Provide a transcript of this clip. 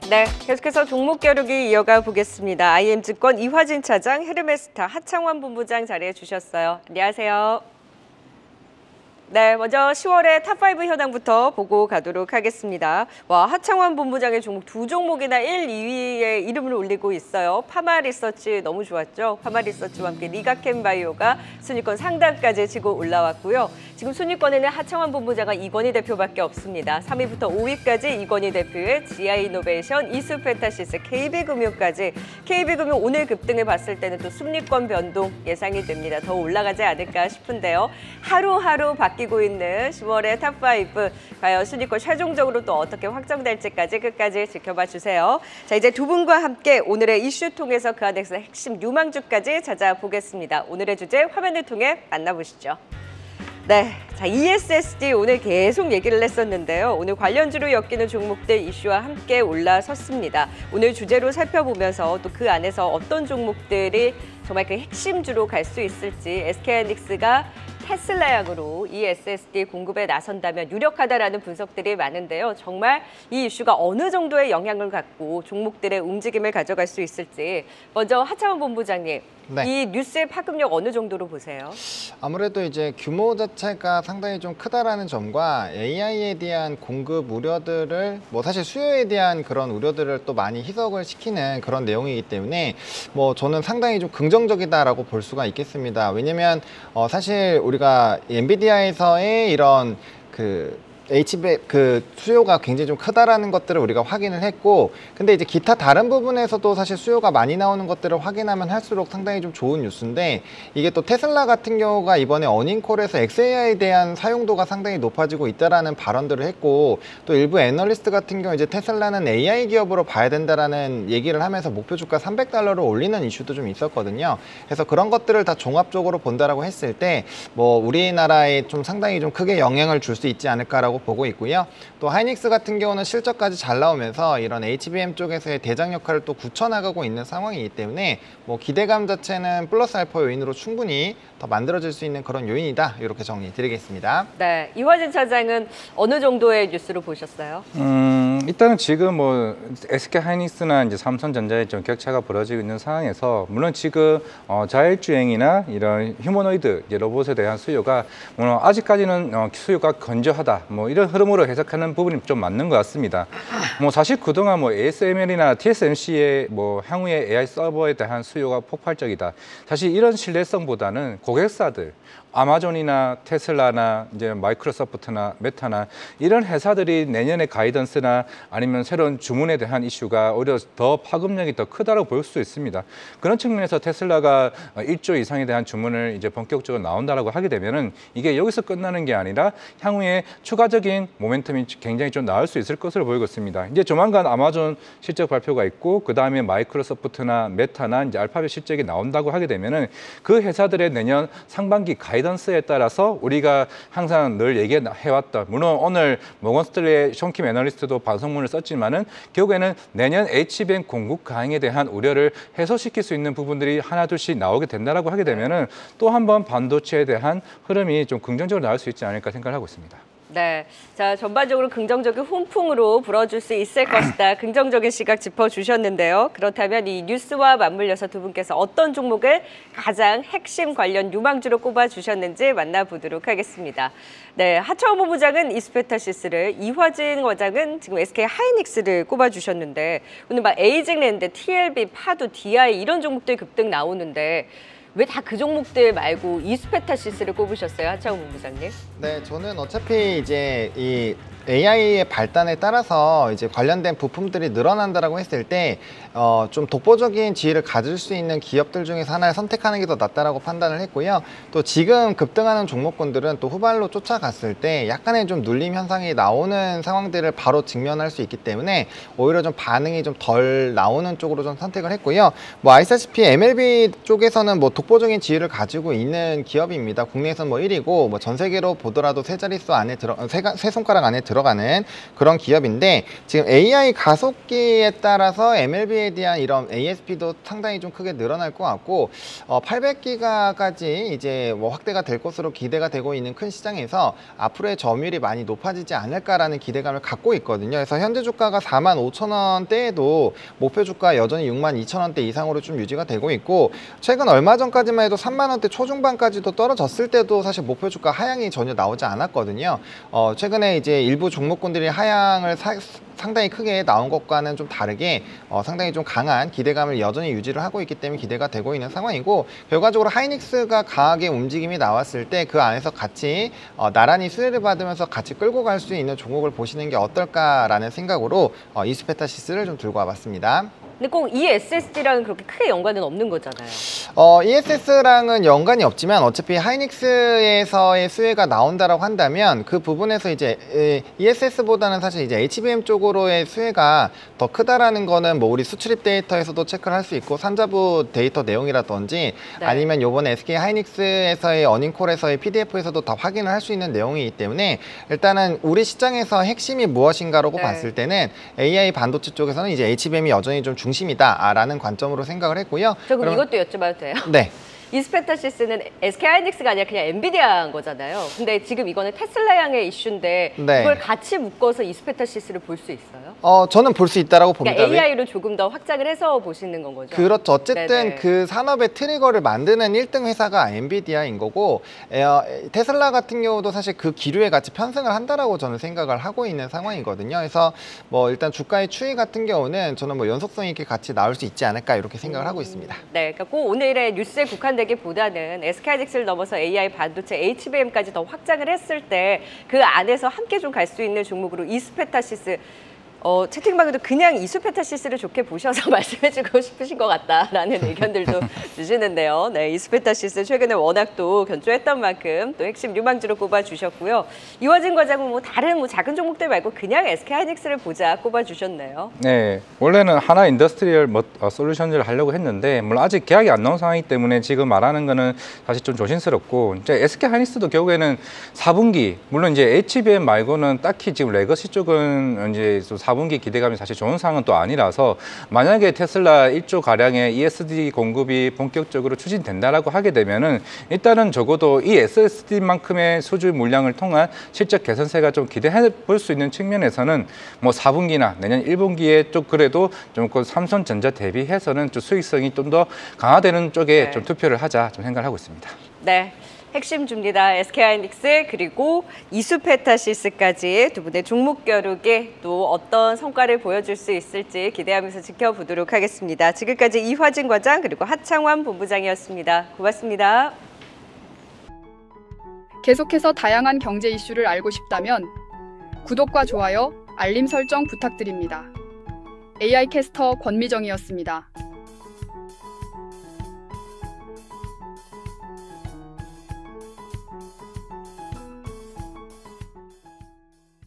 네, 계속해서 종목 겨루기 이어가 보겠습니다. IM증권 이화진 차장, 헤르메스타 하창원 본부장 자리해 주셨어요. 안녕하세요. 네, 먼저 10월의 탑5 현황부터 보고 가도록 하겠습니다. 와, 하창원 본부장의 종목 두 종목이나 1, 2위에 이름을 올리고 있어요. 파마리서치 너무 좋았죠? 파마리서치와 함께 리가캠바이오가 순위권 상단까지 치고 올라왔고요. 지금 순위권에는 하창원 본부장과 이건희 대표밖에 없습니다. 3위부터 5위까지 이건희 대표의 GI이노베이션, 이수페타시스, KB금융까지. KB금융 오늘 급등을 봤을 때는 또 순위권 변동 예상이 됩니다. 더 올라가지 않을까 싶은데요. 하루하루 바뀌고 있는 10월의 탑5 과연 순위권 최종적으로 또 어떻게 확정될지까지 끝까지 지켜봐 주세요. 자, 이제 두 분과 함께 오늘의 이슈 통해서 그 안에서 핵심 유망주까지 찾아보겠습니다. 오늘의 주제 화면을 통해 만나보시죠. 네, 자, ESSD 오늘 계속 얘기를 했었는데요. 오늘 관련주로 엮이는 종목들 이슈와 함께 올라섰습니다. 오늘 주제로 살펴보면서 또 그 안에서 어떤 종목들이 정말 그 핵심주로 갈 수 있을지, SK하이닉스가 테슬라양으로 이 SSD 공급에 나선다면 유력하다라는 분석들이 많은데요. 정말 이 이슈가 어느 정도의 영향을 갖고 종목들의 움직임을 가져갈 수 있을지. 먼저 하창원 본부장님, 네. 이 뉴스의 파급력 어느 정도로 보세요? 아무래도 이제 규모 자체가 상당히 좀 크다라는 점과 AI에 대한 공급 우려들을 사실 수요에 대한 그런 우려들을 또 많이 희석을 시키는 그런 내용이기 때문에 저는 상당히 좀 긍정적이다라고 볼 수가 있겠습니다. 왜냐면 사실 우리가 엔비디아에서의 이런 수요가 굉장히 좀 크다라는 것들을 우리가 확인을 했고, 근데 이제 기타 다른 부분에서도 사실 수요가 많이 나오는 것들을 확인하면 할수록 상당히 좀 좋은 뉴스인데, 이게 또 테슬라 같은 경우가 이번에 어닝콜에서 XAI에 대한 사용도가 상당히 높아지고 있다라는 발언들을 했고, 또 일부 애널리스트 같은 경우 이제 테슬라는 AI 기업으로 봐야 된다라는 얘기를 하면서 목표 주가 $300로 올리는 이슈도 좀 있었거든요. 그래서 그런 것들을 다 종합적으로 본다라고 했을 때 우리나라에 좀 상당히 좀 크게 영향을 줄 수 있지 않을까라고 보고 있고요. 또 하이닉스 같은 경우는 실적까지 잘 나오면서 이런 HBM 쪽에서의 대장 역할을 또 굳혀나가고 있는 상황이기 때문에 기대감 자체는 플러스 알파 요인으로 충분히 더 만들어질 수 있는 그런 요인이다, 이렇게 정리 드리겠습니다. 네, 이화진 차장은 어느 정도의 뉴스로 보셨어요? 일단은 지금 SK 하이닉스나 이제 삼성전자의 좀 격차가 벌어지고 있는 상황에서, 물론 지금 자율주행이나 이런 휴머노이드 로봇에 대한 수요가 물론 아직까지는 수요가 건조하다, 이런 흐름으로 해석하는 부분이 좀 맞는 것 같습니다. 사실 그동안 ASML이나 TSMC의 향후의 AI 서버에 대한 수요가 폭발적이다. 사실 이런 신뢰성보다는 고객사들, 아마존이나 테슬라나 이제 마이크로소프트나 메타나 이런 회사들이 내년의 가이던스나 아니면 새로운 주문에 대한 이슈가 오히려 더 파급력이 더 크다고 볼 수 있습니다. 그런 측면에서 테슬라가 1조 이상에 대한 주문을 이제 본격적으로 나온다라고 하게 되면은 이게 여기서 끝나는 게 아니라 향후에 추가적인 모멘텀이 굉장히 좀 나올 수 있을 것으로 보이고 있습니다. 이제 조만간 아마존 실적 발표가 있고, 그 다음에 마이크로소프트나 메타나 이제 알파벳 실적이 나온다고 하게 되면은 그 회사들의 내년 상반기 가이던스에 따라서 우리가 항상 늘 얘기해왔던, 물론 오늘 모건스탠리의 숀킴 애널리스트도 방송문을 썼지만은 결국에는 내년 HBM 공급 가능에 대한 우려를 해소시킬 수 있는 부분들이 하나둘씩 나오게 된다라고 하게 되면은 또 한 번 반도체에 대한 흐름이 좀 긍정적으로 나올 수 있지 않을까 생각을 하고 있습니다. 네, 자, 전반적으로 긍정적인 훈풍으로 불어줄 수 있을 것이다. 긍정적인 시각 짚어주셨는데요. 그렇다면 이 뉴스와 맞물려서 두 분께서 어떤 종목을 가장 핵심 관련 유망주로 꼽아주셨는지 만나보도록 하겠습니다. 네, 하창원 본부장은 이스페타시스를, 이화진 과장은 지금 SK 하이닉스를 꼽아주셨는데, 오늘 에이징랜드, TLB, 파도, DI 이런 종목들 급등 나오는데 왜 다 그 종목들 말고 이스페타시스를 꼽으셨어요, 하창원 본부장님? 네, 저는 어차피 이제 이 AI의 발단에 따라서 이제 관련된 부품들이 늘어난다라고 했을 때 좀 독보적인 지위를 가질 수 있는 기업들 중에서 하나를 선택하는 게 더 낫다라고 판단을 했고요. 또 지금 급등하는 종목군들은 또 후발로 쫓아갔을 때 약간의 좀 눌림 현상이 나오는 상황들을 바로 직면할 수 있기 때문에 오히려 좀 반응이 좀 덜 나오는 쪽으로 좀 선택을 했고요. 아시다시피 MLB 쪽에서는 독보적인 지위를 가지고 있는 기업입니다. 국내에서는 1위고 전 세계로 보더라도 세 자릿수 안에 세 손가락 안에 들어 들어가는 그런 기업인데 지금 AI 가속기에 따라서 MLB에 대한 이런 ASP도 상당히 좀 크게 늘어날 것 같고 800기가까지 이제 뭐 확대가 될 것으로 기대가 되고 있는 큰 시장에서 앞으로의 점유율이 많이 높아지지 않을까라는 기대감을 갖고 있거든요. 그래서 현재 주가가 45,000원대에도 목표 주가 여전히 62,000원대 이상으로 좀 유지가 되고 있고 최근 얼마 전까지만 해도 3만원대 초중반까지도 떨어졌을 때도 사실 목표 주가 하향이 전혀 나오지 않았거든요. 최근에 이제 일부 종목군들이 하향을 상당히 크게 나온 것과는 좀 다르게 상당히 좀 강한 기대감을 여전히 유지를 하고 있기 때문에 기대가 되고 있는 상황이고 결과적으로 하이닉스가 강하게 움직임이 나왔을 때 그 안에서 같이 나란히 수혜를 받으면서 같이 끌고 갈 수 있는 종목을 보시는 게 어떨까라는 생각으로 이스페타시스를 좀 들고 와봤습니다. 근데 꼭 ESSD랑은 그렇게 크게 연관은 없는 거잖아요. ESS랑은 연관이 없지만 어차피 하이닉스에서의 수혜가 나온다라고 한다면 그 부분에서 이제 ESS보다는 사실 이제 HBM 쪽으로의 수혜가 더 크다라는 거는 뭐 우리 수출입 데이터에서도 체크를 할 수 있고 산자부 데이터 내용이라든지 네. 아니면 요번에 SK 하이닉스에서의 어닝콜에서의 PDF에서도 다 확인을 할 수 있는 내용이기 때문에 일단은 우리 시장에서 핵심이 무엇인가라고 네. 봤을 때는 AI 반도체 쪽에서는 이제 HBM이 여전히 좀 중심이다라는 관점으로 생각을 했고요. 저 그럼 이것도 여쭤봐도 돼요? 네. 이스페타시스는 SK 하이닉스가 아니라 그냥 엔비디아인 거잖아요. 근데 지금 이거는 테슬라 양의 이슈인데 네. 그걸 같이 묶어서 이스페타시스를 볼 수 있어요? 저는 볼 수 있다라고 봅니다. 그러니까 AI로 조금 더 확장을 해서 보시는 건 거죠? 그렇죠. 어쨌든 네네. 그 산업의 트리거를 만드는 1등 회사가 엔비디아인 거고 테슬라 같은 경우도 사실 그 기류에 같이 편승을 한다라고 저는 생각을 하고 있는 상황이거든요. 그래서 뭐 일단 주가의 추이 같은 경우는 저는 뭐 연속성 있게 같이 나올 수 있지 않을까 이렇게 생각을 하고 있습니다. 네, 그러니까 꼭 오늘의 뉴스에 국한되기보다는 SK하이닉스를 넘어서 AI 반도체, HBM까지 더 확장을 했을 때 그 안에서 함께 좀 갈 수 있는 종목으로 이스페타시스 채팅방에도 그냥 이스페타시스를 좋게 보셔서 말씀해주고 싶으신 것 같다라는 의견들도 주시는데요. 네, 이스페타시스 최근에 워낙 또 견조했던 만큼 또 핵심 유망주로 꼽아주셨고요. 이화진 과장은 뭐 다른 뭐 작은 종목들 말고 그냥 SK하이닉스를 보자 꼽아주셨네요. 네, 원래는 하나 인더스트리얼 솔루션을 하려고 했는데 물론 아직 계약이 안 나온 상황이기 때문에 지금 말하는 거는 사실 좀 조심스럽고 이제 SK 하이닉스도 결국에는 4분기 물론 이제 HBM 말고는 딱히 지금 레거시 쪽은 이제 4분기 기대감이 사실 좋은 상황은 또 아니라서 만약에 테슬라 1조 가량의 ESD 공급이 본격적으로 추진된다라고 하게 되면은 일단은 적어도 이 SSD만큼의 수주 물량을 통한 실적 개선세가 좀 기대해 볼 수 있는 측면에서는 뭐 4분기나 내년 1분기에 좀 그래도 좀 그 삼성전자 대비해서는 좀 수익성이 좀 더 강화되는 쪽에 네. 좀 투표를 하자 좀 생각을 하고 있습니다. 네. 핵심 줍니다. SK하이닉스 그리고 이스페타시스까지 두 분의 종목 겨루기 또 어떤 성과를 보여줄 수 있을지 기대하면서 지켜보도록 하겠습니다. 지금까지 이화진 과장 그리고 하창완 본부장이었습니다. 고맙습니다. 계속해서 다양한 경제 이슈를 알고 싶다면 구독과 좋아요, 알림 설정 부탁드립니다. AI 캐스터 권미정이었습니다.